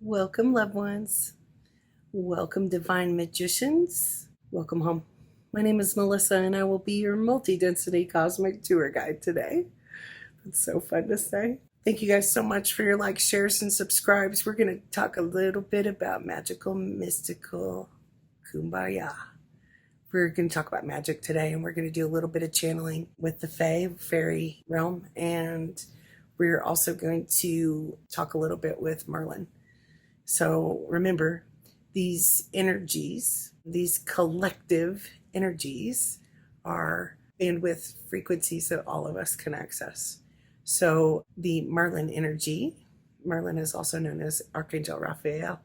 Welcome, loved ones. Welcome, divine magicians. Welcome home. My name is Melissa, and I will be your multi-density cosmic tour guide today. It's so fun to say. Thank you guys so much for your likes, shares, and subscribes. We're going to talk a little bit about magical, mystical, kumbaya. We're going to talk about magic today, and we're going to do a little bit of channeling with the fairy realm, and we're also going to talk a little bit with Merlin. So remember, these energies, these collective energies, are bandwidth frequencies that all of us can access. So the Merlin energy, Merlin is also known as Archangel Raphael,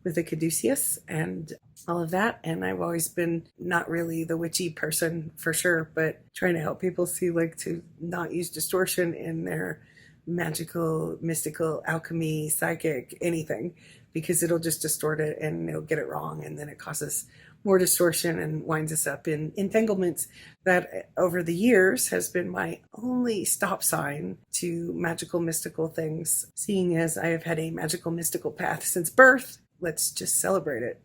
with the caduceus and all of that. And I've always been not really the witchy person for sure, but trying to help people see, like, to not use distortion in their magical, mystical, alchemy, psychic, anything, because it'll just distort it and it'll get it wrong, and then it causes more distortion and winds us up in entanglements. That over the years has been my only stop sign to magical, mystical things. Seeing as I have had a magical, mystical path since birth, let's just celebrate it.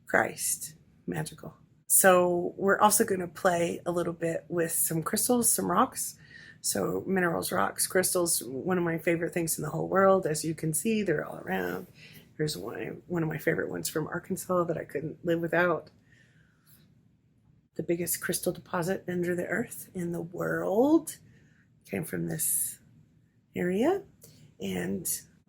Christ, magical. So we're also going to play a little bit with some crystals, some rocks. So minerals, rocks, crystals, one of my favorite things in the whole world. As you can see, they're all around. Here's one of my favorite ones from Arkansas that I couldn't live without. The biggest crystal deposit under the earth in the world came from this area. And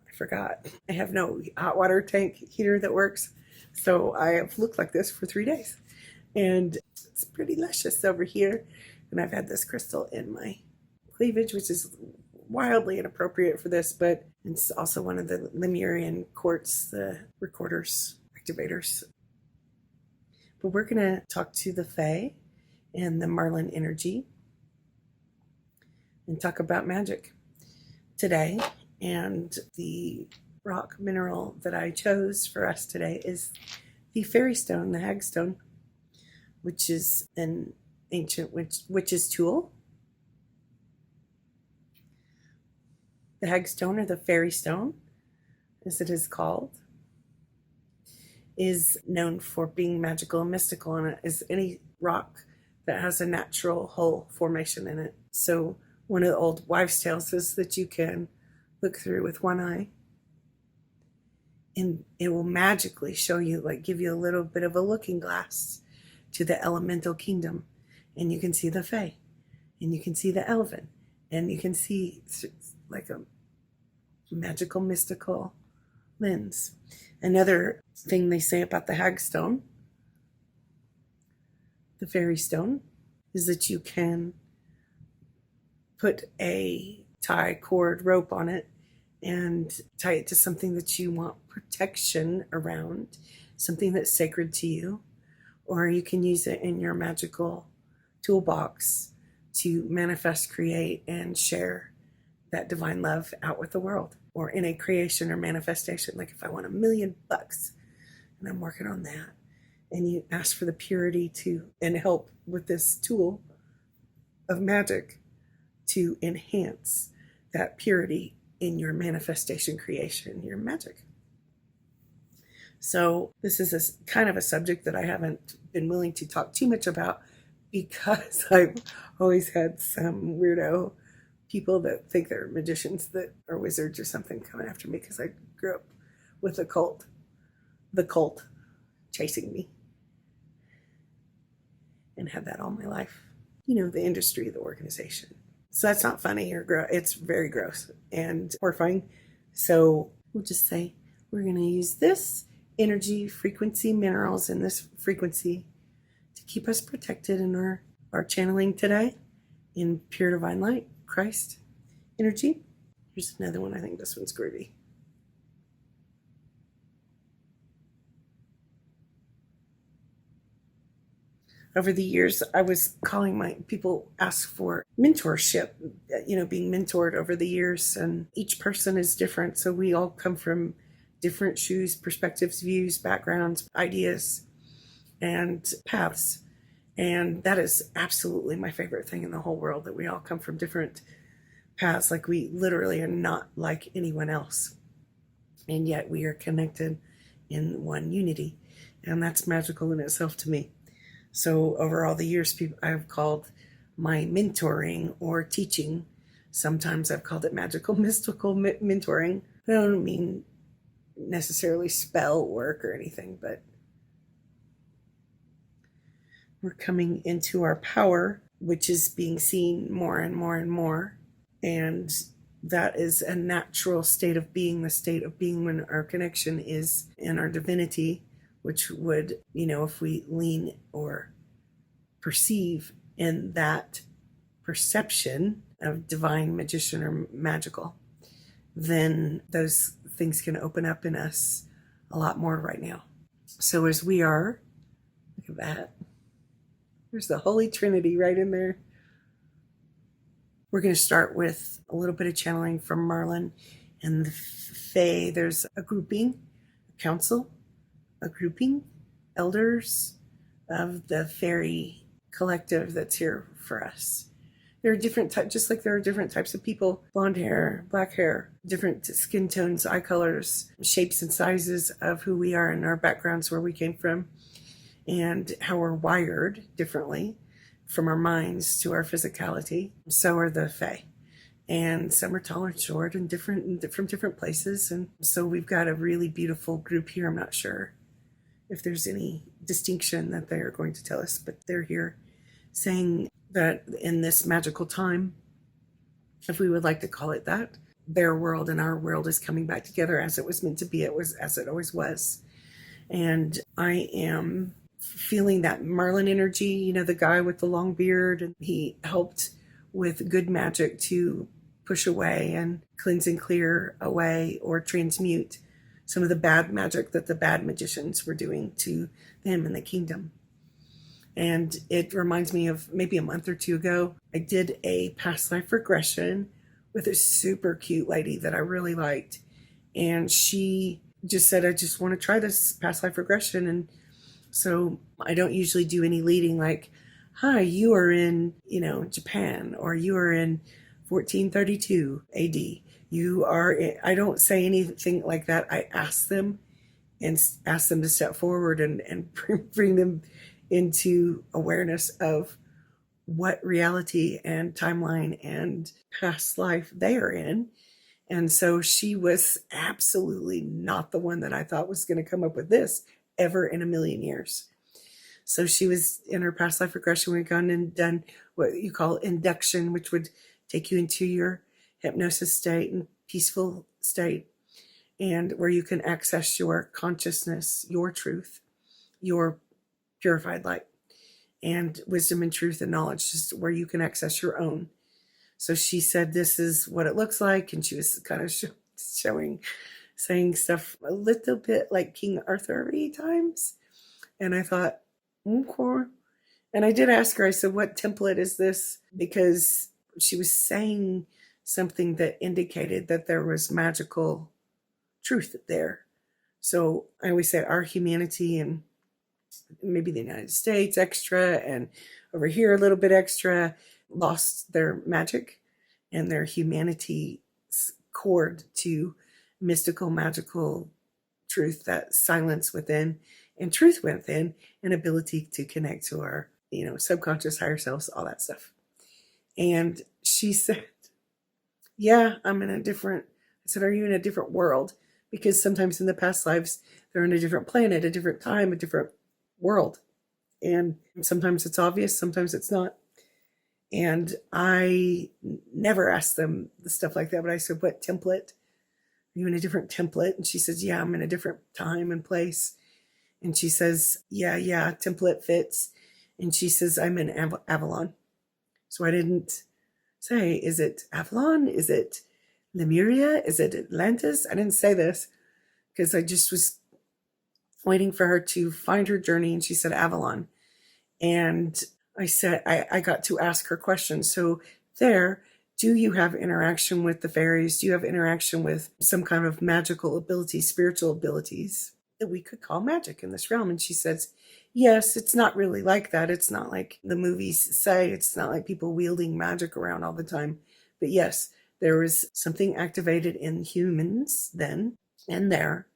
I forgot, I have no hot water tank heater that works. So I have looked like this for 3 days. And it's pretty luscious over here. And I've had this crystal in my cleavage, which is wildly inappropriate for this, but it's also one of the Lemurian quartz, the recorders, activators. But we're going to talk to the Fae and the Merlin energy and talk about magic today. And the rock mineral that I chose for us today is the fairy stone, the hag stone, which is an ancient witch's tool. The hag stone, or the fairy stone, as it is called, is known for being magical and mystical, and it is any rock that has a natural hole formation in it. So one of the old wives' tales is that you can look through with one eye, and it will magically show you, like give you a little bit of a looking glass to the elemental kingdom, and you can see the Fae, and you can see the Elven, and you can see like a magical, mystical lens. Another thing they say about the hag stone, the fairy stone, is that you can put a tie, cord, rope on it and tie it to something that you want protection around, something that's sacred to you, or you can use it in your magical toolbox to manifest, create, and share that divine love out with the world, or in a creation or manifestation. Like if I want $1 million and I'm working on that, and you ask for the purity to and help with this tool of magic to enhance that purity in your manifestation, creation, your magic. So this is a kind of a subject that I haven't been willing to talk too much about, because I've always had some weirdo people that think they're magicians that are wizards or something coming after me, because I grew up with the cult chasing me, and had that all my life. You know, the industry, the organization. So that's not funny or it's very gross and horrifying. So we'll just say we're going to use this energy, frequency, minerals in this frequency to keep us protected in our channeling today in pure divine light, Christ energy. Here's another one. I think this one's groovy. Over the years, I was calling people ask for mentorship, being mentored over the years, and each person is different. So we all come from different shoes, perspectives, views, backgrounds, ideas, and paths. And that is absolutely my favorite thing in the whole world, that we all come from different paths. Like we literally are not like anyone else. and yet we are connected in one unity. And that's magical in itself to me. So over all the years, I've called my mentoring or teaching, sometimes I've called it magical, mystical mentoring. I don't mean necessarily spell work or anything, but we're coming into our power, which is being seen more and more and more. And that is a natural state of being, the state of being when our connection is in our divinity, which would, if we lean or perceive in that perception of divine, magician, or magical, then those things can open up in us a lot more right now. So as we are, look at that. There's the Holy Trinity right in there. We're going to start with a little bit of channeling from Merlin and the Fae. There's a grouping, a council, a grouping, elders of the fairy collective that's here for us. There are different types, just like there are different types of people: blonde hair, black hair, different skin tones, eye colors, shapes and sizes of who we are and our backgrounds, where we came from, and how we're wired differently from our minds to our physicality. So are the Fae. And some are tall and short and different from different places. And so we've got a really beautiful group here. I'm not sure if there's any distinction that they are going to tell us, but they're here saying that in this magical time, if we would like to call it that, their world and our world is coming back together as it was meant to be. It was as it always was. And I am feeling that Merlin energy, the guy with the long beard, and he helped with good magic to push away and cleanse and clear away or transmute some of the bad magic that the bad magicians were doing to them in the kingdom. And it reminds me of maybe a month or two ago, I did a past life regression with a super cute lady that I really liked. And she just said, I just want to try this past life regression. And so I don't usually do any leading like, hi, you are in, Japan, or you are in 1432 AD. I don't say anything like that. I ask them to step forward and bring them into awareness of what reality and timeline and past life they are in. And so she was absolutely not the one that I thought was going to come up with this ever in a million years. So she was in her past life regression. We've gone and done what you call induction, which would take you into your hypnosis state and peaceful state, and where you can access your consciousness, your truth, your purified light, and wisdom and truth and knowledge, just where you can access your own. So she said, this is what it looks like. And she was kind of saying stuff a little bit like King Arthur-y times. And I thought, okay. And I did ask her, I said, what template is this? Because she was saying something that indicated that there was magical truth there. So I always say our humanity, and maybe the United States extra, and over here a little bit extra, lost their magic and their humanity cord to mystical, magical truth, that silence within and truth within, and ability to connect to our, subconscious, higher selves, all that stuff. And she said, yeah, I said, are you in a different world? Because sometimes in the past lives, they're in a different planet, a different time, a different world. And sometimes it's obvious, sometimes it's not. And I never asked them the stuff like that, but I said, what template? Are you in a different template? And she says, yeah, I'm in a different time and place. And she says, yeah, template fits. And she says, I'm in Avalon. So I didn't say, is it Avalon? Is it Lemuria? Is it Atlantis? I didn't say this because I just was waiting for her to find her journey. And she said Avalon. And I said, I got to ask her questions. So do you have interaction with the fairies? Do you have interaction with some kind of magical abilities, spiritual abilities that we could call magic in this realm? And she says, yes, it's not really like that. It's not like the movies say. It's not like people wielding magic around all the time. But yes, there was something activated in humans then in there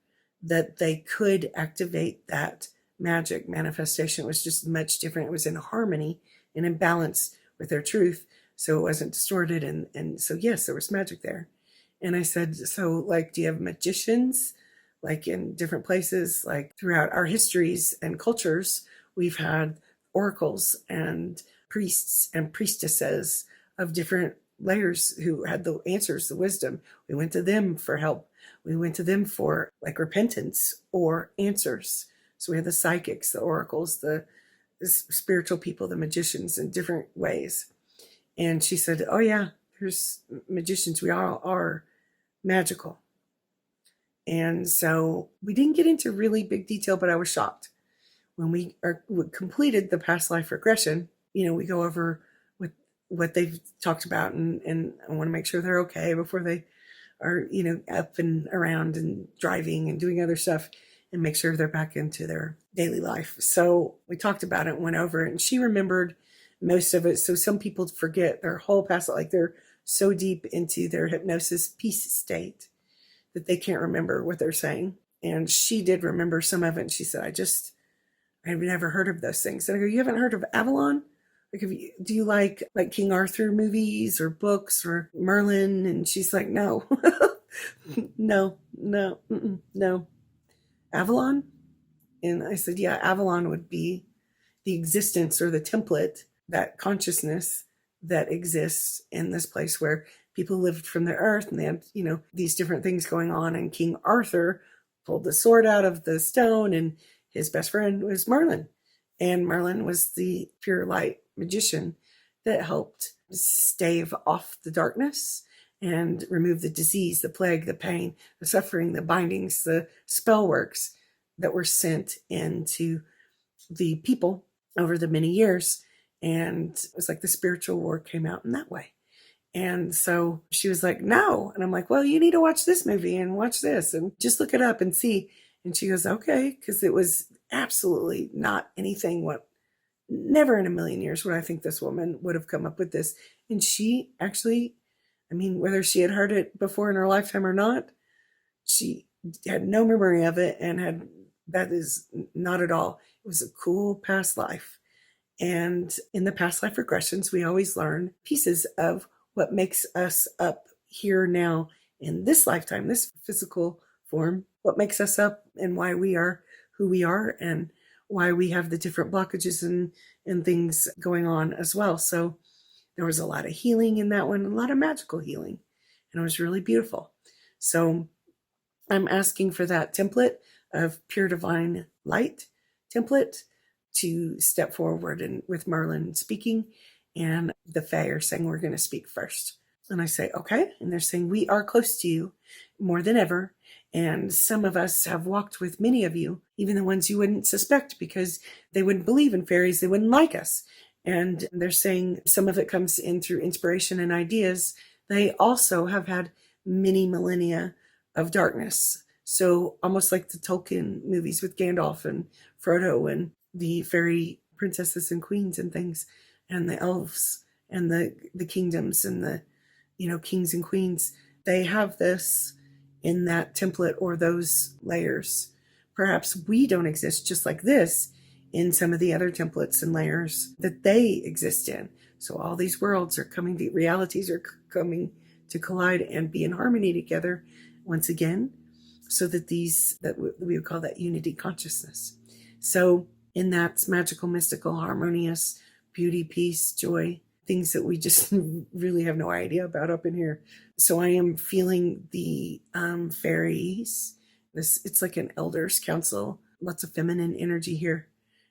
that they could activate that magic manifestation. It was just much different. It was in harmony and in balance with their truth. So it wasn't distorted. And so, yes, there was magic there. And I said, so like, do you have magicians like in different places? Like throughout our histories and cultures, we've had oracles and priests and priestesses of different layers who had the answers, the wisdom. We went to them for help. We went to them for like repentance or answers. So we had the psychics, the oracles, the spiritual people, the magicians in different ways. And she said, oh yeah, there's magicians. We all are magical. And so we didn't get into really big detail, but I was shocked. When we completed the past life regression, we go over what they've talked about, and I want to make sure they're okay before they are, up and around and driving and doing other stuff, and make sure they're back into their daily life. So we talked about it, went over it, and she remembered most of it. So some people forget their whole past, like they're so deep into their hypnosis peace state that they can't remember what they're saying. And she did remember some of it. And she said, I've never heard of those things. And I go, you haven't heard of Avalon? Like, do you like King Arthur movies or books or Merlin? And she's like, no, no. Avalon? And I said, yeah, Avalon would be the existence or the template, that consciousness that exists in this place where people lived from the earth, and they had, these different things going on. And King Arthur pulled the sword out of the stone, and his best friend was Merlin. And Merlin was the pure light magician that helped stave off the darkness and remove the disease, the plague, the pain, the suffering, the bindings, the spell works that were sent into the people over the many years. And it was like the spiritual war came out in that way. And so she was like, no. And I'm like, well, you need to watch this movie and watch this and just look it up and see. And she goes, okay, because it was absolutely not anything never in a million years would I think this woman would have come up with this. And she actually, whether she had heard it before in her lifetime or not, she had no memory of it, and that is not at all. It was a cool past life. And in the past life regressions, we always learn pieces of what makes us up here now in this lifetime, this physical form, what makes us up and why we are who we are, and why we have the different blockages and things going on as well. So there was a lot of healing in that one, a lot of magical healing, and it was really beautiful. So I'm asking for that template of pure divine light template to step forward and with Merlin speaking, and the Fae are saying we're going to speak first. And I say, okay. And they're saying, we are close to you more than ever. And some of us have walked with many of you, even the ones you wouldn't suspect, because they wouldn't believe in fairies. They wouldn't like us. And they're saying some of it comes in through inspiration and ideas. They also have had many millennia of darkness. So almost like the Tolkien movies with Gandalf and Frodo and the fairy princesses and queens and things, and the elves and the kingdoms and the kings and queens. They have this in that template or those layers. Perhaps we don't exist just like this in some of the other templates and layers that they exist in. So all these worlds are realities are coming to collide and be in harmony together once again, so that we would call that unity consciousness. So in that magical, mystical, harmonious beauty, peace, joy, things that we just really have no idea about up in here. So I am feeling the fairies. It's like an elders council, lots of feminine energy here.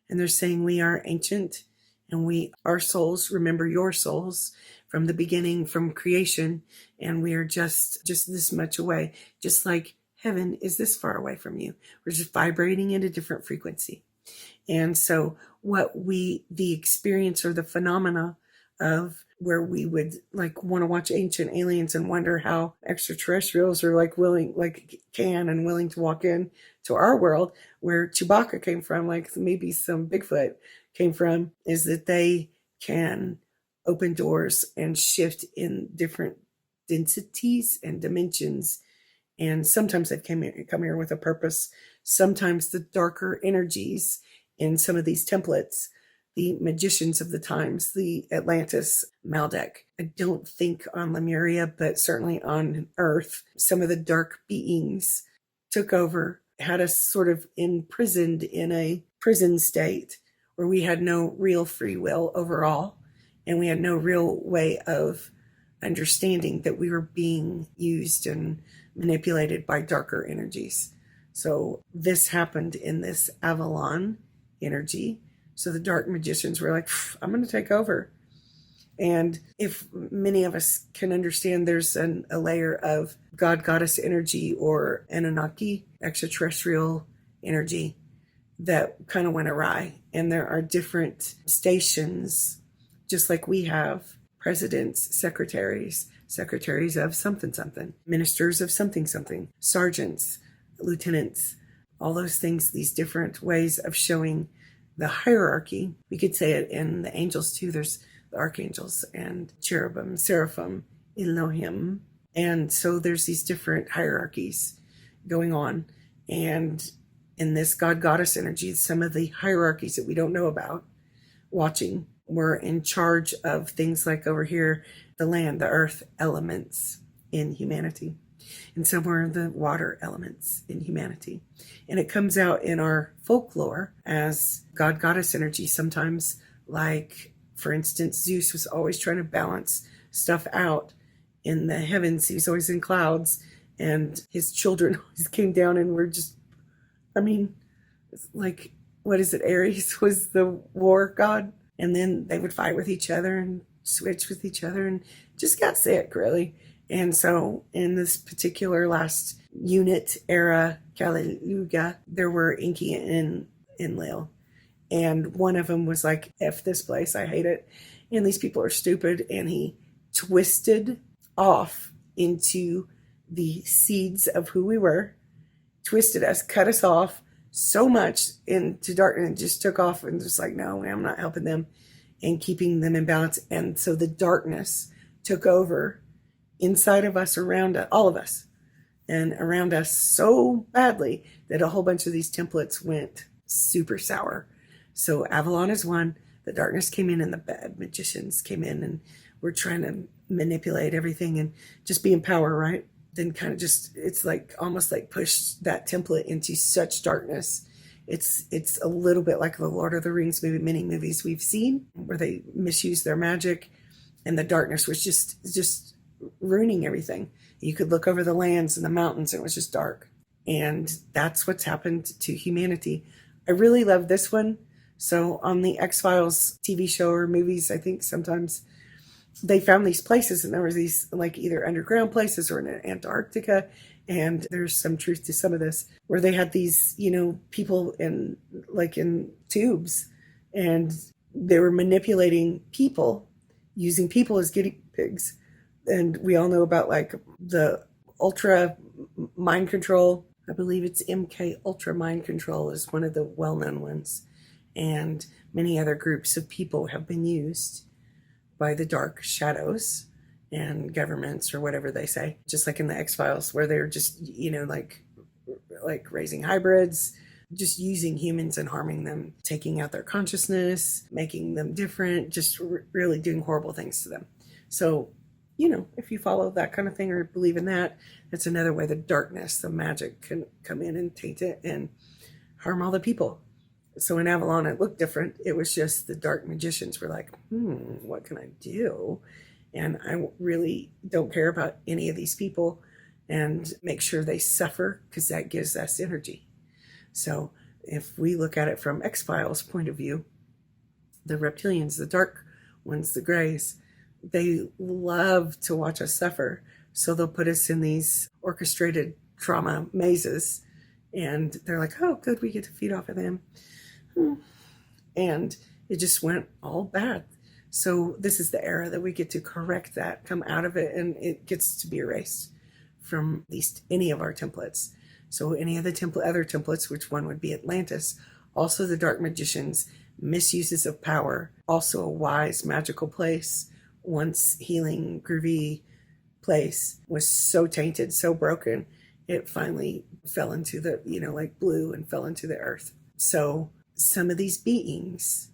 And they're saying we are ancient, and our souls, remember your souls from the beginning, from creation. And we are just this much away, just like heaven is this far away from you. We're just vibrating at a different frequency. And so the experience or the phenomena of where we would want to watch Ancient Aliens and wonder how extraterrestrials are willing to walk in to our world, where Chewbacca came from, maybe some Bigfoot came from, is that they can open doors and shift in different densities and dimensions And sometimes they've come here with a purpose. Sometimes the darker energies in some of these templates, the magicians of the times, the Atlantis, Maldek. I don't think on Lemuria, but certainly on Earth, some of the dark beings took over, had us sort of imprisoned in a prison state where we had no real free will overall, and we had no real way of understanding that we were being used and manipulated by darker energies. So this happened in this Avalon energy. So the dark magicians were like, I'm going to take over. And if many of us can understand, there's a layer of God, goddess energy or Anunnaki, extraterrestrial energy that kind of went awry. And there are different stations, just like we have presidents, secretaries of something something, ministers of something something, sergeants, lieutenants, all those things, these different ways of showing the hierarchy. We could say it in the angels too. There's the archangels and cherubim, seraphim, Elohim. And so there's these different hierarchies going on. And in this God goddess energy, some of the hierarchies that we don't know about watching were in charge of things like over here, the land, the earth elements in humanity. And some were the water elements in humanity. And it comes out in our folklore as God goddess energy sometimes, like, for instance, Zeus was always trying to balance stuff out in the heavens. He was always in clouds, and his children always came down and were just, like, what is it? Ares was the war god. And then they would fight with each other and switch with each other and just got sick, really. And so in this particular last unit era, Kali Yuga, there were Enki and Enlil. And one of them was like, F this place, I hate it. And these people are stupid. And he twisted off into the seeds of who we were, twisted us, cut us off so much into darkness, and just took off and just like, no, I'm not helping them and keeping them in balance. And so the darkness took over inside of us, around all of us, and around us so badly that a whole bunch of these templates went super sour. So Avalon is one. The darkness came in and the bad magicians came in and were trying to manipulate everything and just be in power, right? Then kind of just, it's like almost like push that template into such darkness. It's a little bit like the Lord of the Rings movie, many movies we've seen where they misuse their magic, and the darkness was just ruining everything. You could look over the lands and the mountains and it was just dark. And that's what's happened to humanity. I really love this one. So on the X-Files TV show or movies, I think sometimes they found these places, and there was these like either underground places or in Antarctica. And there's some truth to some of this, where they had these, people in tubes, and they were manipulating people, using people as guinea pigs. And we all know about like the ultra mind control. I believe it's MK Ultra Mind Control is one of the well-known ones. And many other groups of people have been used by the dark shadows and governments or whatever they say, just like in the X-Files, where they're just, like raising hybrids, just using humans and harming them, taking out their consciousness, making them different, just really doing horrible things to them. So, if you follow that kind of thing or believe in that, it's another way the darkness, the magic can come in and taint it and harm all the people. So in Avalon, it looked different. It was just the dark magicians were like, what can I do? And I really don't care about any of these people and make sure they suffer, because that gives us energy. So if we look at it from X-Files' point of view, the reptilians, the dark ones, the grays, they love to watch us suffer. So they'll put us in these orchestrated trauma mazes, and they're like, oh, good, we get to feed off of them. And it just went all bad. So this is the era that we get to correct that, come out of it, and it gets to be erased from at least any of our templates. So any of the other templates, which one would be Atlantis, also the dark magicians, misuses of power, also a wise magical place, once healing, groovy place, was so tainted, so broken, it finally fell into the, like blue and fell into the earth. So some of these beings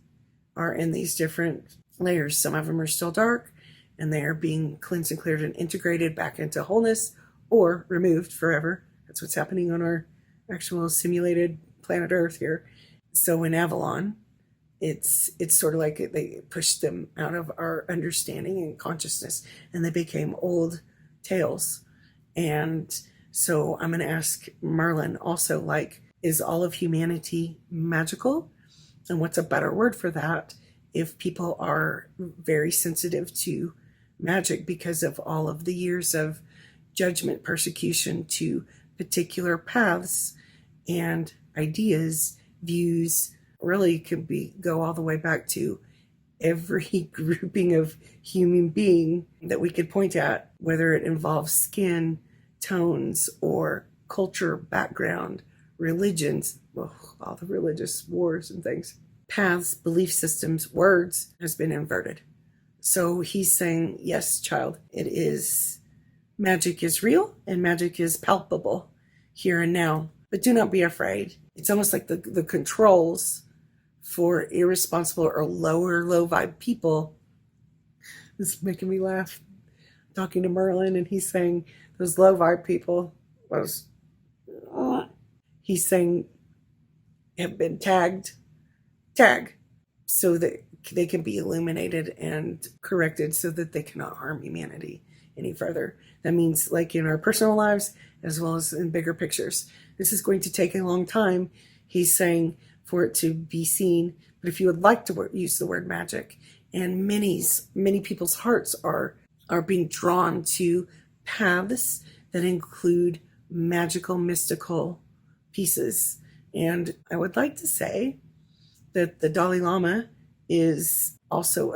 are in these different layers. Some of them are still dark, and they are being cleansed and cleared and integrated back into wholeness, or removed forever. That's what's happening on our actual simulated planet Earth here. So in Avalon, it's sort of like they pushed them out of our understanding and consciousness, and they became old tales. And so I'm going to ask Merlin also, like, is all of humanity magical? And what's a better word for that if people are very sensitive to magic because of all of the years of judgment, persecution to particular paths and ideas, views, really could go all the way back to every grouping of human being that we could point at, whether it involves skin tones or culture, background, religions, all the religious wars and things, paths, belief systems, words, has been inverted. So he's saying, yes, child, it is, magic is real and magic is palpable here and now, but do not be afraid. It's almost like the controls for irresponsible or low vibe people. This is making me laugh. Talking to Merlin, and he's saying those low vibe people he's saying have been tag, so that they can be illuminated and corrected so that they cannot harm humanity any further. That means, like, in our personal lives as well as in bigger pictures. This is going to take a long time, he's saying, for it to be seen. But if you would like to use the word magic, and many people's hearts are being drawn to paths that include magical, mystical pieces. And I would like to say that the Dalai Lama is also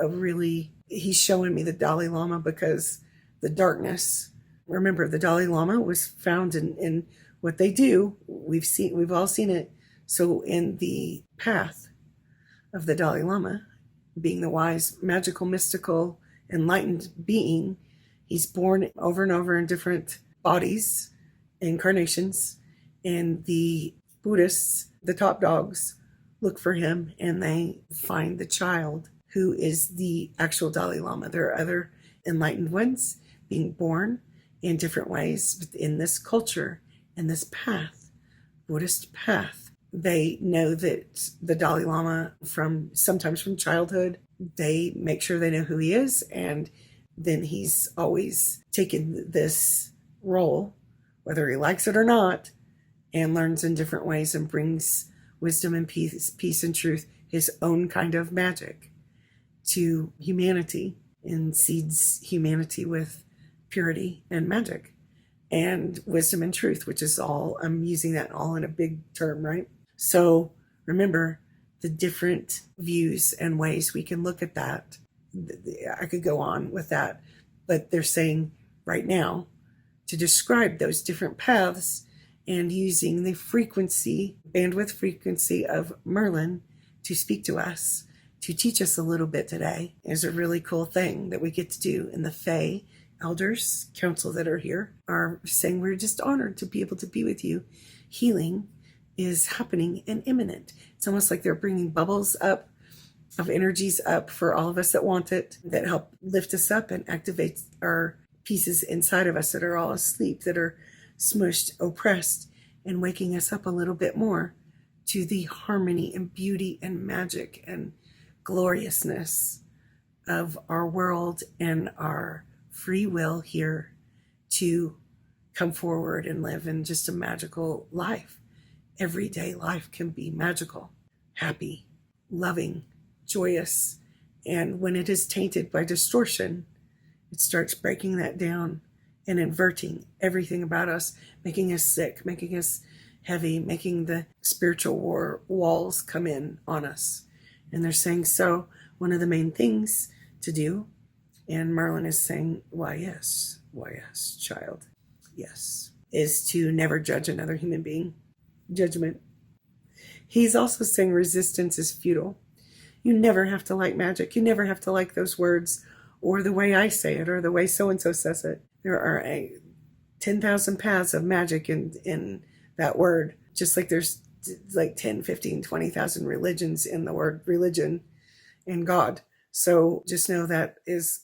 he's showing me the Dalai Lama, because the darkness, remember, the Dalai Lama was found in what they do. We've all seen it. So in the path of the Dalai Lama, being the wise, magical, mystical, enlightened being, he's born over and over in different bodies, incarnations, and the Buddhists, the top dogs, look for him, and they find the child who is the actual Dalai Lama. There are other enlightened ones being born in different ways within this culture and this path, Buddhist path. They know that the Dalai Lama, sometimes from childhood, they make sure they know who he is, and then he's always taken this role, whether he likes it or not, and learns in different ways and brings wisdom and peace and truth, his own kind of magic, to humanity, and seeds humanity with purity and magic and wisdom and truth, which is all, I'm using that all in a big term, right? So remember the different views and ways we can look at that. I could go on with that, but they're saying right now to describe those different paths, and using the bandwidth frequency of Merlin to speak to us, to teach us a little bit today, is a really cool thing that we get to do. And the Fae elders council that are here are saying, we're just honored to be able to be with you. Healing is happening and imminent. It's almost like they're bringing bubbles up of energies up for all of us that want it, that help lift us up and activate our pieces inside of us that are all asleep, that are smushed, oppressed, and waking us up a little bit more to the harmony and beauty and magic and gloriousness of our world and our free will here to come forward and live in just a magical life. Everyday life can be magical, happy, loving, joyous. And when it is tainted by distortion, it starts breaking that down and inverting everything about us, making us sick, making us heavy, making the spiritual walls come in on us. And they're saying, so one of the main things to do, and Merlin is saying, why yes, child, yes, is to never judge another human being. Judgment. He's also saying resistance is futile. You never have to like magic. You never have to like those words, or the way I say it, or the way so-and-so says it. There are 10,000 paths of magic in that word, just like there's like 10, 15, 20,000 religions in the word religion and God. So just know that is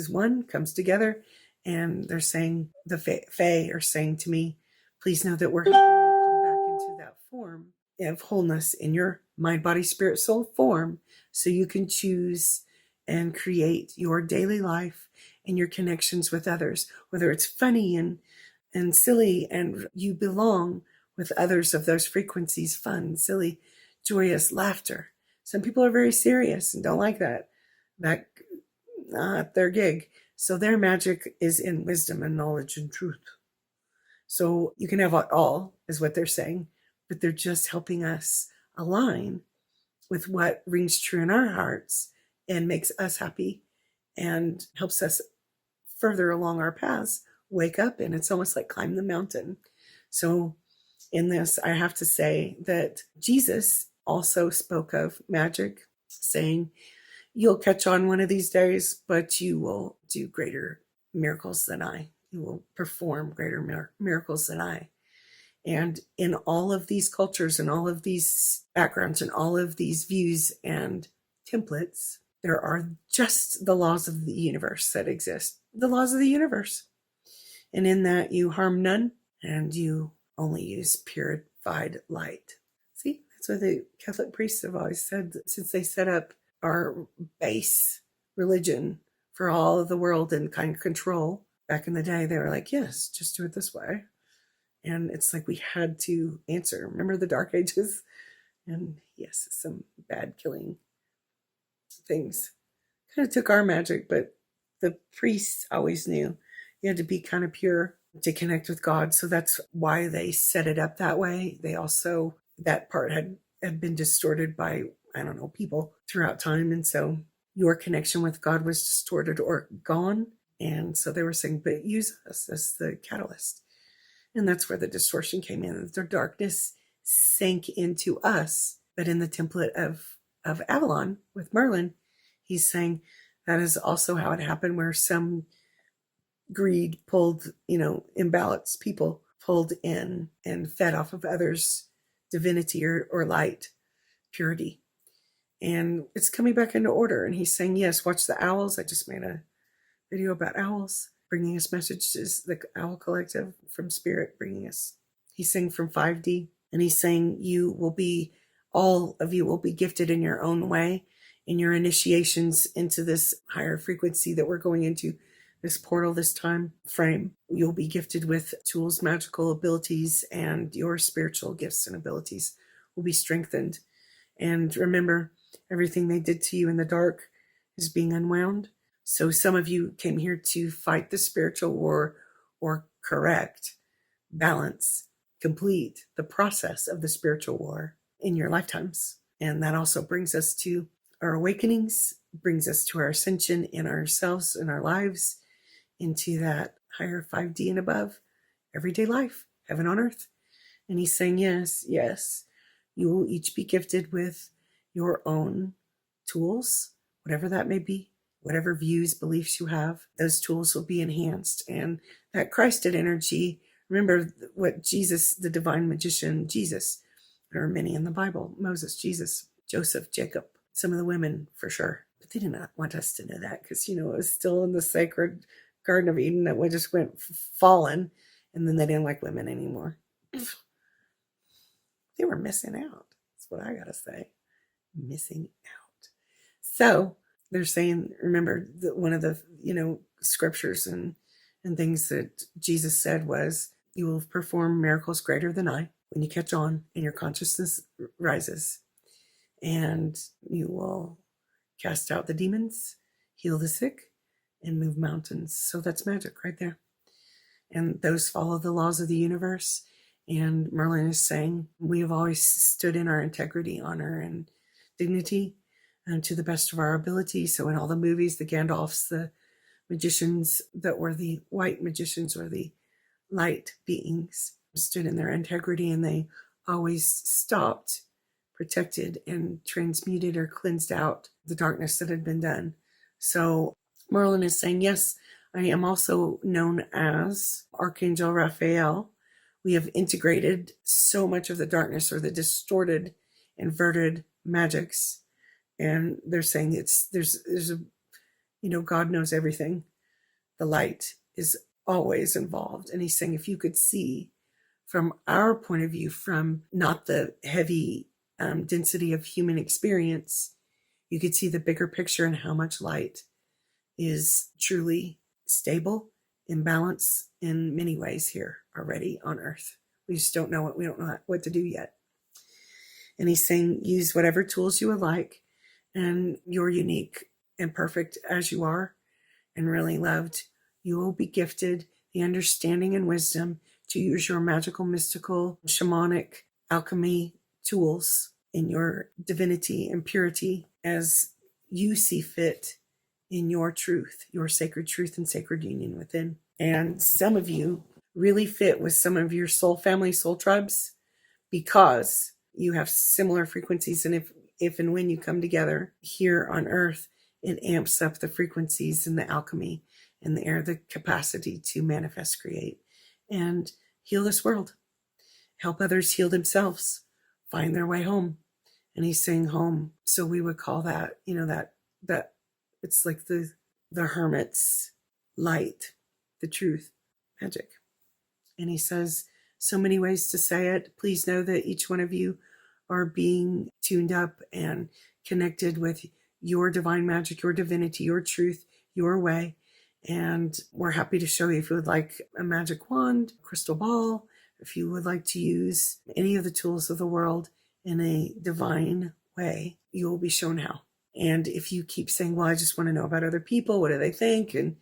one, comes together, and they're saying, the Fae are saying to me, please know that we're helping you come back into that form of wholeness in your mind, body, spirit, soul form, so you can choose and create your daily life and your connections with others, whether it's funny and silly, and you belong with others of those frequencies, fun, silly, joyous, laughter. Some people are very serious and don't like that. That not their gig. So their magic is in wisdom and knowledge and truth. So you can have it all, is what they're saying, but they're just helping us align with what rings true in our hearts and makes us happy and helps us further along our paths wake up. And it's almost like climb the mountain. So in this, I have to say that Jesus also spoke of magic, saying, you'll catch on one of these days, but you will do greater miracles than I. You will perform greater miracles than I. And in all of these cultures and all of these backgrounds and all of these views and templates, there are just the laws of the universe that exist. The laws of the universe. And in that, you harm none and you only use purified light. See, that's what the Catholic priests have always said since they set up our base religion for all of the world and kind of control. Back in the day, they were like, yes, just do it this way. And it's like we had to answer. Remember the Dark Ages? And yes, some bad killing things. Kind of took our magic, but the priests always knew you had to be kind of pure to connect with God. So that's why they set it up that way. They also, that part had been distorted by, I don't know, people throughout time. And so your connection with God was distorted or gone. And so they were saying, but use us as the catalyst. And that's where the distortion came in. The darkness sank into us. But in the template of Avalon with Merlin, he's saying that is also how it happened, where some greed pulled, imbalanced people pulled in and fed off of others' divinity or light, purity. And it's coming back into order. And he's saying, yes, watch the owls. I just made a video about owls, bringing us messages, the Owl Collective from Spirit, bringing us. He's saying from 5D, and he's saying all of you will be gifted in your own way in your initiations into this higher frequency that we're going into, this portal, this time frame. You'll be gifted with tools, magical abilities, and your spiritual gifts and abilities will be strengthened. And remember, everything they did to you in the dark is being unwound. So some of you came here to fight the spiritual war or correct, balance, complete the process of the spiritual war in your lifetimes. And that also brings us to our awakenings, brings us to our ascension in ourselves, in our lives, into that higher 5D and above, everyday life, heaven on earth. And he's saying, yes, yes, you will each be gifted with your own tools, whatever that may be, whatever views, beliefs you have, those tools will be enhanced. And that Christed energy, remember what Jesus, the divine magician, Jesus, there are many in the Bible, Moses, Jesus, Joseph, Jacob, some of the women for sure. But they did not want us to know that because, it was still in the sacred Garden of Eden that we just went fallen, and then they didn't like women anymore. They were missing out. That's what I got to say. Missing out. So they're saying, remember, one of the, scriptures and things that Jesus said was, you will perform miracles greater than I when you catch on and your consciousness rises. And you will cast out the demons, heal the sick, and move mountains. So that's magic right there. And those follow the laws of the universe. And Merlin is saying, we have always stood in our integrity, honor, and dignity, and to the best of our ability. So in all the movies, the Gandalfs, the magicians that were the white magicians or the light beings, stood in their integrity, and they always stopped, protected, and transmuted or cleansed out the darkness that had been done. So Merlin is saying, yes, I am also known as Archangel Raphael. We have integrated so much of the darkness or the distorted, inverted magics. And they're saying there's a, God knows everything. The light is always involved. And he's saying, if you could see from our point of view, from not the heavy density of human experience, you could see the bigger picture and how much light is truly stable, in balance in many ways here already on Earth. We just don't know what to do yet. And he's saying, use whatever tools you would like, and you're unique and perfect as you are and really loved. You will be gifted the understanding and wisdom to use your magical, mystical, shamanic alchemy tools in your divinity and purity as you see fit in your truth, your sacred truth and sacred union within. And some of you really fit with some of your soul family, soul tribes, because you have similar frequencies. And if and when you come together here on Earth, it amps up the frequencies and the alchemy and the air, the capacity to manifest, create, and heal this world. Help others heal themselves, find their way home. And he's saying home. So we would call that, that it's like the hermit's light, the truth, magic. And he says, so many ways to say it. Please know that each one of you are being tuned up and connected with your divine magic, your divinity, your truth, your way. And we're happy to show you if you would like a magic wand, crystal ball, if you would like to use any of the tools of the world in a divine way, you will be shown how. And if you keep saying, well, I just want to know about other people, what do they think, and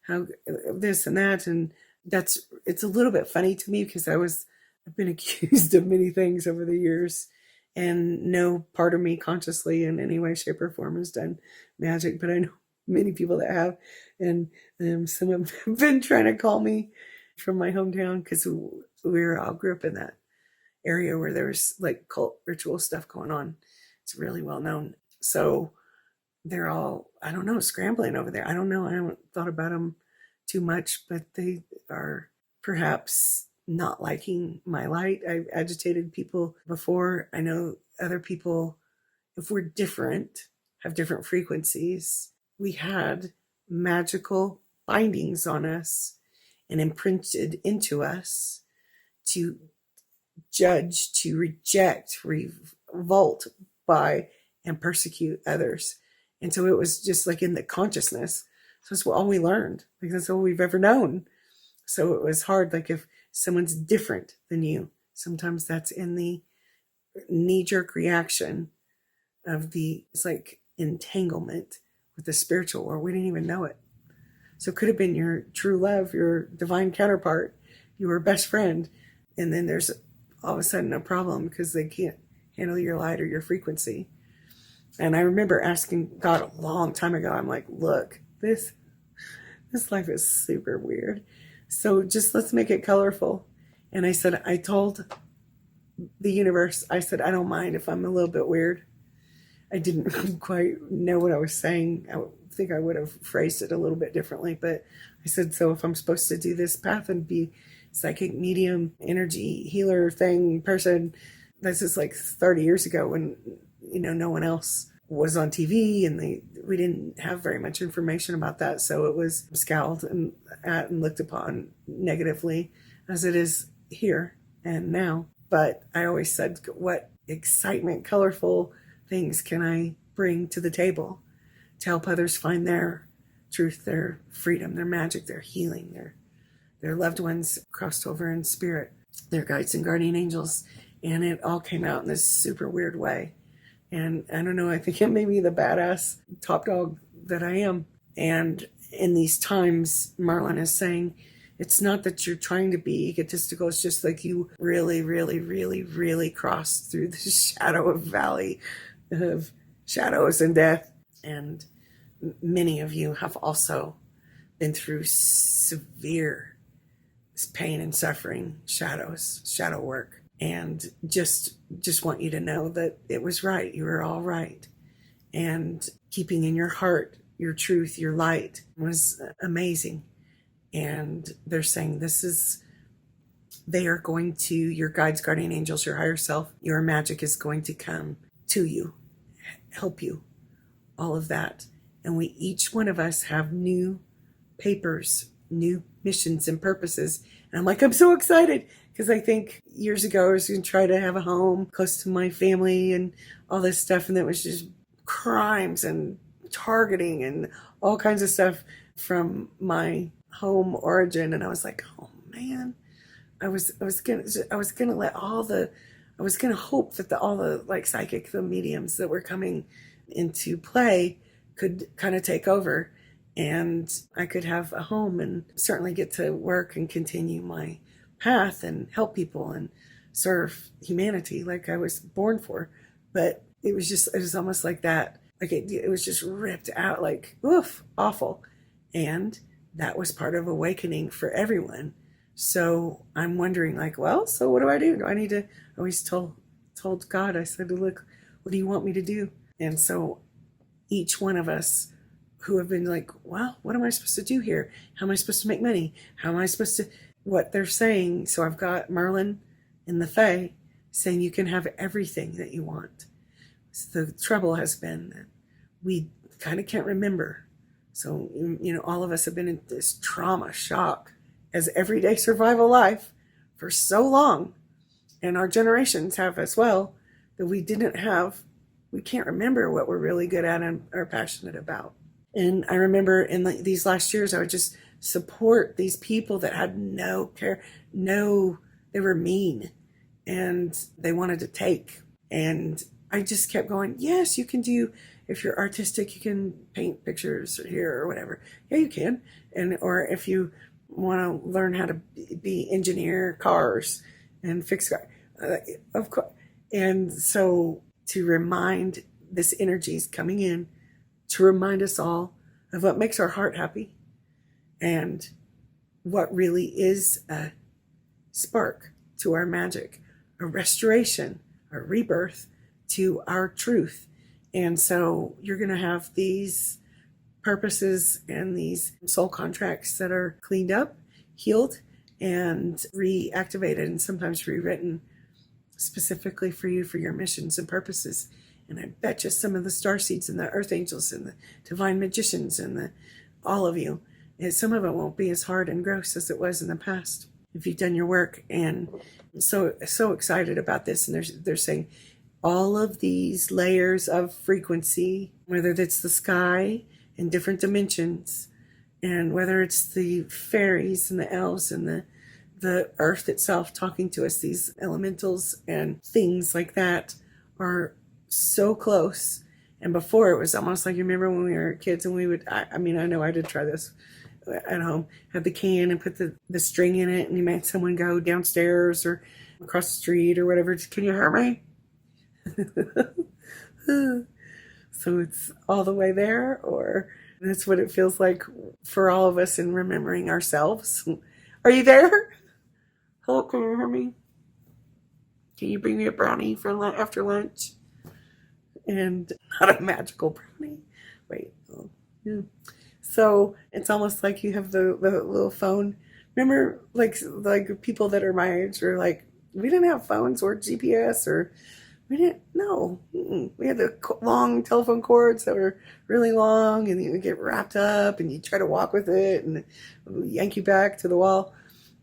how this and that, and it's a little bit funny to me because I've been accused of many things over the years, and no part of me consciously in any way, shape, or form has done magic, but I know many people that have, and some have been trying to call me from my hometown because we all grew up in that area where there's like cult ritual stuff going on. It's really well known. So they're all, I don't know, scrambling over there. I don't know. I haven't thought about them too much, but they are perhaps not liking my light. I've agitated people before. I know other people, if we're different, have different frequencies. We had magical bindings on us and imprinted into us to judge, to reject, revolt by, and persecute others. And so it was just like in the consciousness. So that's all we learned. Like that's all we've ever known. So it was hard. Like if someone's different than you, sometimes that's in the knee-jerk reaction of it's like entanglement with the spiritual world. We didn't even know it. So it could have been your true love, your divine counterpart, your best friend. And then there's all of a sudden a problem because they can't handle your light or your frequency. And I remember asking God a long time ago, I'm like, look, this life is super weird. So just let's make it colorful. And I told the universe, I said, I don't mind if I'm a little bit weird. I didn't quite know what I was saying. I think I would have phrased it a little bit differently, but I said, so if I'm supposed to do this path and be psychic medium, energy healer person, this is like 30 years ago when, no one else was on TV and we didn't have very much information about that. So it was scowled at and looked upon negatively as it is here and now. But I always said, what excitement, colorful things can I bring to the table to help others find their truth, their freedom, their magic, their healing, their loved ones crossed over in spirit, their guides and guardian angels. And it all came out in this super weird way. And I don't know, I think it made me the badass top dog that I am. And in these times, Merlin is saying, it's not that you're trying to be egotistical. It's just like you really, really, really, really crossed through the shadow valley of shadows and death. And many of you have also been through severe pain and suffering, shadow work. And just want you to know that it was right. You were all right. And keeping in your heart, your truth, your light was amazing. And they're saying they are going to, your guides, guardian angels, your higher self, your magic is going to come to you, help you, all of that. And each one of us have new papers, new missions and purposes. And I'm like, I'm so excited, because I think years ago I was going to try to have a home close to my family and all this stuff. And that was just crimes and targeting and all kinds of stuff from my home origin. And I was like, oh man, I was gonna hope that all the like psychic, the mediums that were coming into play could kind of take over, and I could have a home and certainly get to work and continue my path and help people and serve humanity like I was born for. But it was almost like that. Like it was just ripped out, like, oof, awful. And that was part of awakening for everyone. So I'm wondering, like, well, so what do I do? Do I need to, I always told God, I said, look, what do you want me to do? And so each one of us who have been like, well, what am I supposed to do here? How am I supposed to make money? How am I supposed to, what they're saying. So I've got Merlin and the Fae saying you can have everything that you want. So the trouble has been that we kind of can't remember. So, all of us have been in this trauma shock as everyday survival life for so long. And our generations have as well, that we can't remember what we're really good at and are passionate about. And I remember in these last years, I would just support these people that had no care, they were mean and they wanted to take. And I just kept going, yes, you can do, if you're artistic, you can paint pictures here or whatever. Yeah, you can. Or if you want to learn how to engineer cars and fix cars, of course. And so to remind this energy is coming in to remind us all of what makes our heart happy and what really is a spark to our magic, a restoration, a rebirth to our truth. And so you're going to have these purposes and these soul contracts that are cleaned up, healed, and reactivated, and sometimes rewritten specifically for you, for your missions and purposes. And I bet you some of the starseeds and the earth angels and the divine magicians and all of you, some of it won't be as hard and gross as it was in the past if you've done your work. And so excited about this. And they're saying all of these layers of frequency, whether it's the sky in different dimensions, and whether it's the fairies and the elves and the earth itself talking to us, these elementals and things like that are so close. And before, it was almost like, you remember when we were kids and we would, I know I did try this at home, have the can and put the string in it, and you made someone go downstairs or across the street or whatever. Can you hear me? So it's all the way there, or that's what it feels like for all of us in remembering ourselves. Are you there? Hello, can you hear me? Can you bring me a brownie for after lunch? And not a magical brownie. Wait. Oh, yeah. So it's almost like you have the little phone. Remember, like people that are my age are like, we didn't have phones or GPS, or we didn't. No, we had the long telephone cords that were really long, and you would get wrapped up, and you try to walk with it, and it would yank you back to the wall.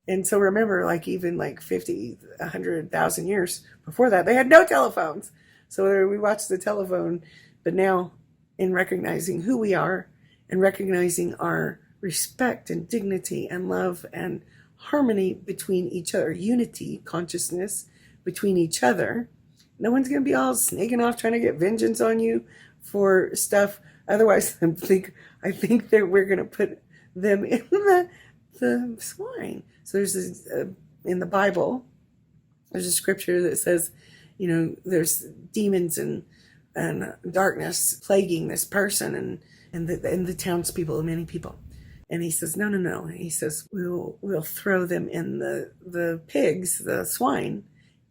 And so remember, like even like 50, 100,000 years before that, they had no telephones. So we watched the telephone, but now in recognizing who we are and recognizing our respect and dignity and love and harmony between each other, unity, consciousness between each other, no one's going to be all snaking off trying to get vengeance on you for stuff. Otherwise, I think that we're going to put them in the swine. So there's this, in the Bible, there's a scripture that says, there's demons and darkness plaguing this person and the townspeople and many people. And he says, no. He says, we'll throw them in the pigs, the swine,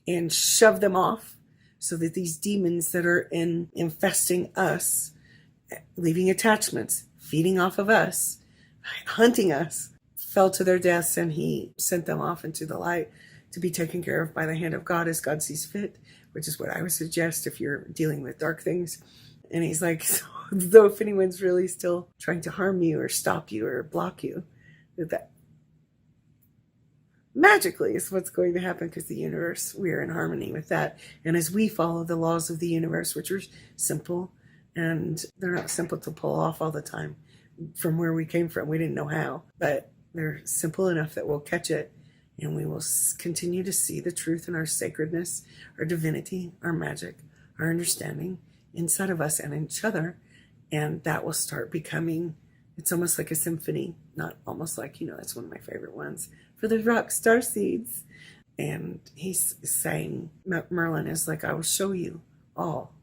and shove them off, so that these demons that are infesting us, leaving attachments, feeding off of us, hunting us, fell to their deaths, and he sent them off into the light to be taken care of by the hand of God as God sees fit, which is what I would suggest if you're dealing with dark things. And he's like, so, though if anyone's really still trying to harm you or stop you or block you, that magically is what's going to happen, because the universe, we are in harmony with that. And as we follow the laws of the universe, which are simple, and they're not simple to pull off all the time from where we came from, we didn't know how, but they're simple enough that we'll catch it, and we will continue to see the truth in our sacredness, our divinity, our magic, our understanding inside of us and in each other. And that will start becoming, it's almost like a symphony, not almost like, that's one of my favorite ones, for the rock star seeds. And he's saying, Merlin is like, I will show you all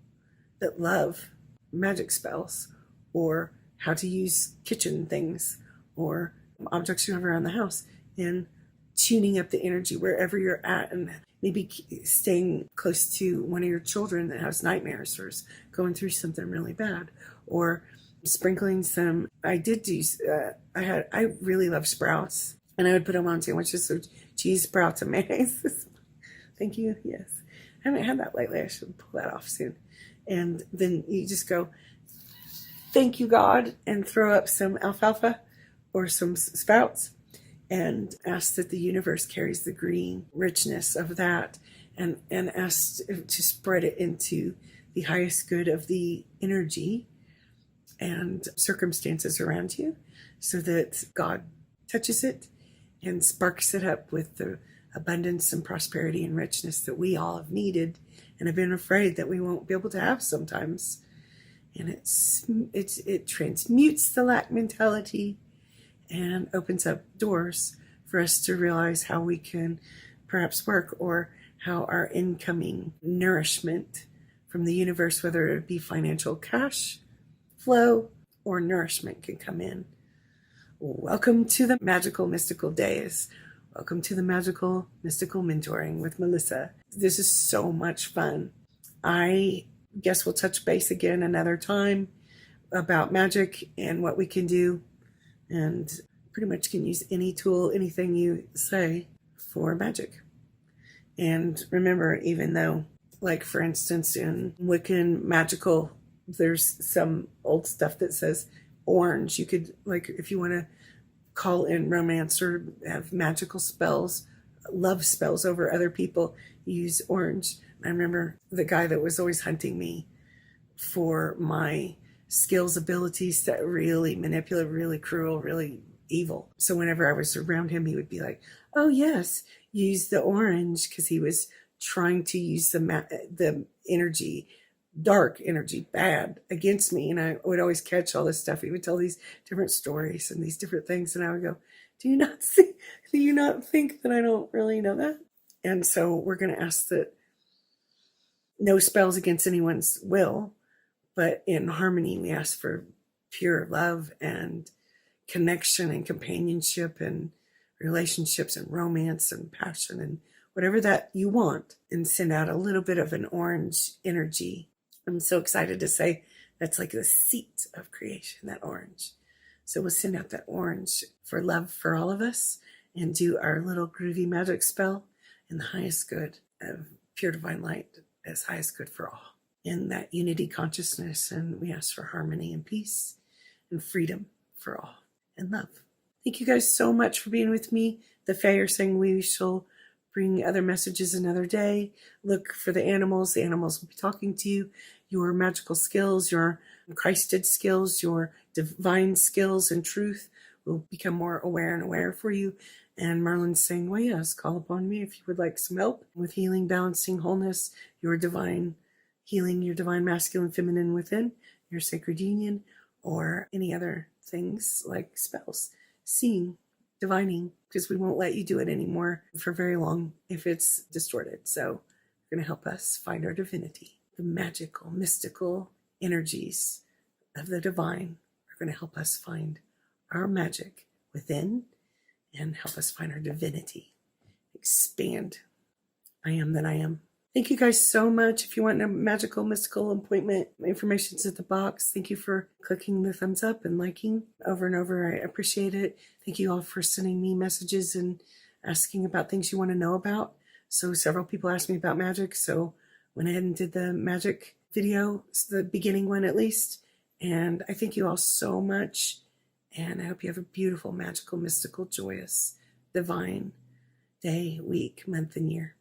that love magic spells, or how to use kitchen things or objects you have around the house, in tuning up the energy wherever you're at, and maybe staying close to one of your children that has nightmares or is going through something really bad, or sprinkling some. I did do. I really love sprouts, and I would put them on sandwiches. So cheese, sprouts, and mayonnaise. Thank you. Yes, I haven't had that lately. I should pull that off soon. And then you just go, thank you, God, and throw up some alfalfa or some sprouts, and ask that the universe carries the green richness of that, and ask to spread it into the highest good of the energy and circumstances around you, so that God touches it and sparks it up with the abundance and prosperity and richness that we all have needed and have been afraid that we won't be able to have sometimes. And it transmutes the lack mentality and opens up doors for us to realize how we can perhaps work, or how our incoming nourishment from the universe, whether it be financial cash flow or nourishment, can come in. Welcome to the magical mystical days. Welcome to the magical mystical mentoring with Melissa. This is so much fun. I guess we'll touch base again another time about magic and what we can do, and pretty much can use any tool, anything you say for magic. And remember, even though, like for instance, in Wiccan magical, there's some old stuff that says orange. You could, like, if you want to call in romance or have magical spells, love spells over other people, use orange. I remember the guy that was always hunting me for my skills, abilities that really manipulative, really cruel, really evil. So whenever I was around him, he would be like, oh yes, use the orange, because he was trying to use the energy, dark energy, bad, against me. And I would always catch all this stuff. He would tell these different stories and these different things, and I would go, do you not think that I don't really know that? And so we're going to ask that no spells against anyone's will, but in harmony, we ask for pure love and connection and companionship and relationships and romance and passion and whatever that you want, and send out a little bit of an orange energy. I'm so excited to say that's like the seat of creation, that orange. So we'll send out that orange for love for all of us, and do our little groovy magic spell in the highest good of pure divine light, as highest good for all, in that unity consciousness. And we ask for harmony and peace and freedom for all, and love. Thank you guys so much for being with me. The Fae are saying we shall bring other messages another day. Look for the animals. The animals will be talking to you. Your magical skills, your Christed skills, your divine skills and truth will become more aware for you. And Merlin's saying, well, yes, call upon me if you would like some help with healing, balancing, wholeness, your divine healing, your divine masculine, feminine within, your sacred union, or any other things like spells, seeing, divining, because we won't let you do it anymore for very long if it's distorted. So you're going to help us find our divinity. The magical, mystical energies of the divine are going to help us find our magic within and help us find our divinity. Expand. I am that I am. Thank you guys so much. If you want a magical, mystical appointment, my information's at the box. Thank you for clicking the thumbs up and liking over and over. I appreciate it. Thank you all for sending me messages and asking about things you want to know about. So several people asked me about magic, so went ahead and did the magic video, the beginning one at least. And I thank you all so much. And I hope you have a beautiful, magical, mystical, joyous, divine day, week, month, and year.